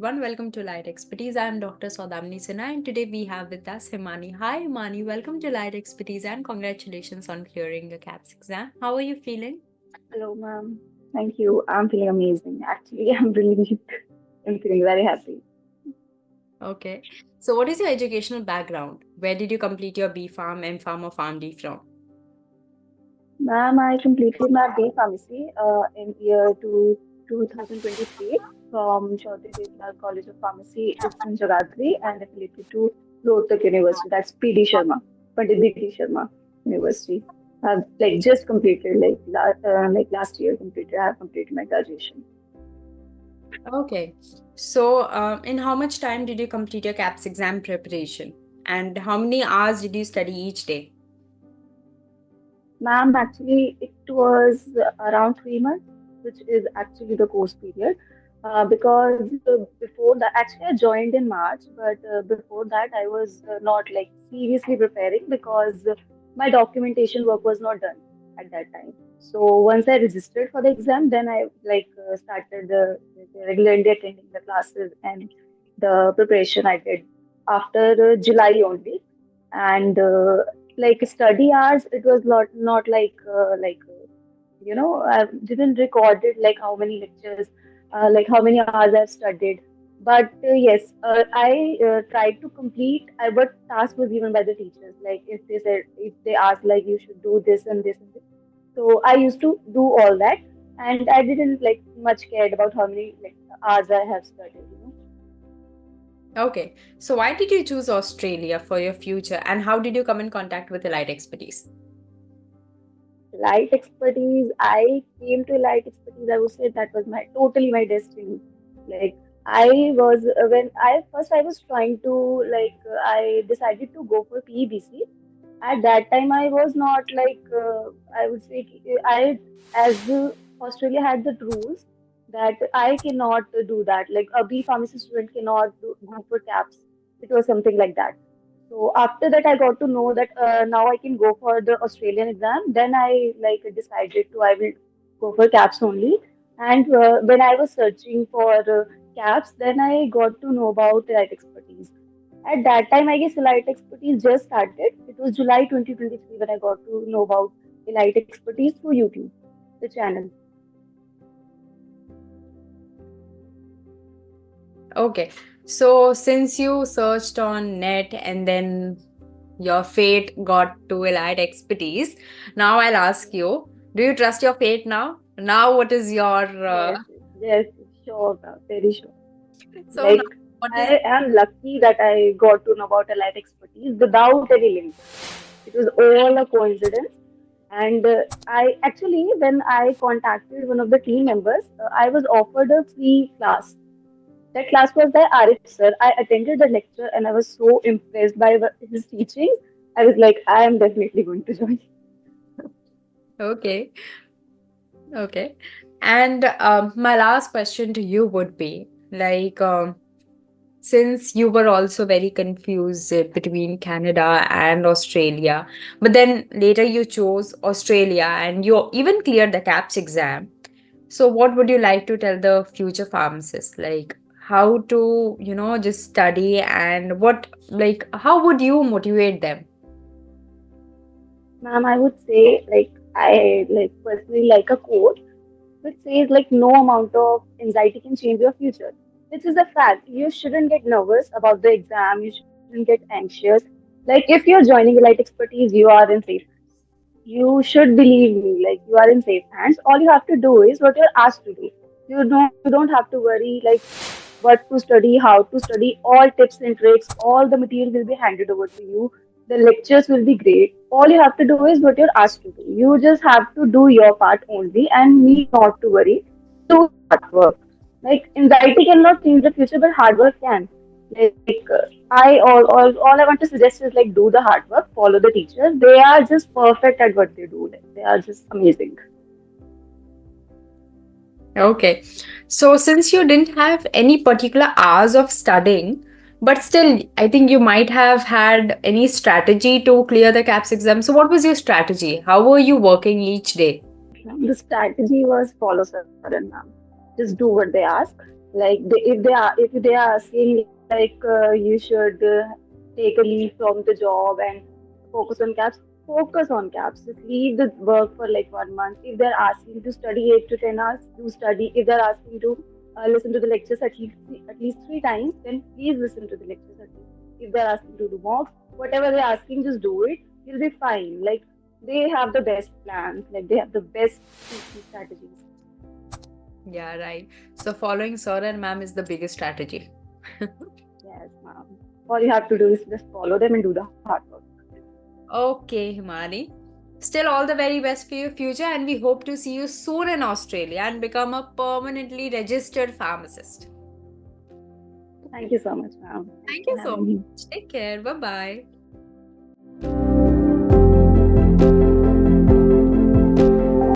everyone. Welcome to Light Expertise. I am Dr. Saudamni Sinha, and today we have with us Himani. Hi, Himani. Welcome to Light Expertise and congratulations on clearing your KAPS exam. How are you feeling? Hello, ma'am. Thank you. I'm feeling amazing. Actually, I'm feeling very happy. Okay. So, what is your educational background? Where did you complete your B Farm, M Farm, or Farm D from? Ma'am, I completed my B Pharmacy in year 2023 from Chaudhary Deolal College of Pharmacy. It's in Jagadri and affiliated to Rohtak University. That's PD Sharma, Pandit D Sharma University. I've just completed last year completed. I have completed my graduation. Okay. So, in how much time did you complete your KAPS exam preparation? And how many hours did you study each day? Ma'am, actually, it was around 3 months, which is actually the course period. Because before that, actually, I joined in March, but before that, I was not seriously preparing because my documentation work was not done at that time. So once I registered for the exam, then I started regularly attending the classes and the preparation I did after July only. And study hours, it was not I didn't record it like how many lectures, like how many hours I've studied. But yes, I tried to complete. But task was given by the teachers. Like if they asked like you should do this and this and this. So I used to do all that, and I didn't like much cared about how many hours I have studied. Okay. So, why did you choose Australia for your future, and how did you come in contact with the light expertise? Light expertise, I came to light expertise, I would say that was my totally my destiny. Like I was when I was trying to I decided to go for PEBC. At that time I was not I would say I as Australia had the rules that I cannot do that. Like a B pharmacy student cannot go for CAPS. It was something like that. So after that, I got to know that now I can go for the Australian exam. Then I decided to I will go for CAPS only. And when I was searching for CAPS, then I got to know about light expertise. At that time, I guess light expertise just started. It was July 2023 when I got to know about light expertise through YouTube, the channel. Okay. So since you searched on net and then your fate got to Elite Expertise, now I'll ask you, do you trust your fate now? Now what is your Yes, yes, sure, ma'am, very sure. so now Like, what is I am lucky that I got to know about light expertise without any link. It was all a coincidence. And I actually, when I contacted one of the team members, I was offered a free class. That class was by Arif sir. I attended the lecture and I was so impressed by his teachings. I was like, I am definitely going to join. okay? Okay. And my last question to you would be like since you were also very confused between Canada and Australia, but then later you chose Australia and you even cleared the CAPS exam. So, what would you like to tell the future pharmacists? Like, how to, just study and how would you motivate them? Ma'am, I would say I personally like a quote which says no amount of anxiety can change your future. This is a fact. You shouldn't get nervous about the exam. You shouldn't get anxious. Like if you're joining Elite Expertise, you are in safe hands. You should believe me. Like you are in safe hands. All you have to do is what you're asked to do. You don't have to worry what to study, how to study. All tips and tricks, all the material will be handed over to you. The lectures will be great. All you have to do is what you're asked to do. You just have to do your part only and need not to worry. Just do the hard work. Like anxiety cannot change the future, but hard work can. All I want to suggest is do the hard work, follow the teachers. They are just perfect at what they do. Like, they are just amazing. Okay. So, since you didn't have any particular hours of studying, but still, I think you might have had any strategy to clear the CAPS exam. So, what was your strategy? How were you working each day? The strategy was follow sudden ma'am. Just do what they ask. Like if they are asking like you should take a leave from the job and focus on caps, focus on caps. Just leave the work for like 1 month. If they're asking to study 8 to 10 hours, do study. If they're asking to listen to the lectures at least 3 times, then please listen to the lectures at least. If they're asking to do mocks, whatever they're asking, just do it. You'll be fine. Like they have the best plans. Like they have the best teaching strategies. Yeah, right. So following sir and ma'am is the biggest strategy. Yes, ma'am. All you have to do is just follow them and do the hard work. Okay, Himani. Still, all the very best for your future, and we hope to see you soon in Australia and become a permanently registered pharmacist. Thank you so much, ma'am. Thank you Thank for you so having me. much. Take care. Bye bye.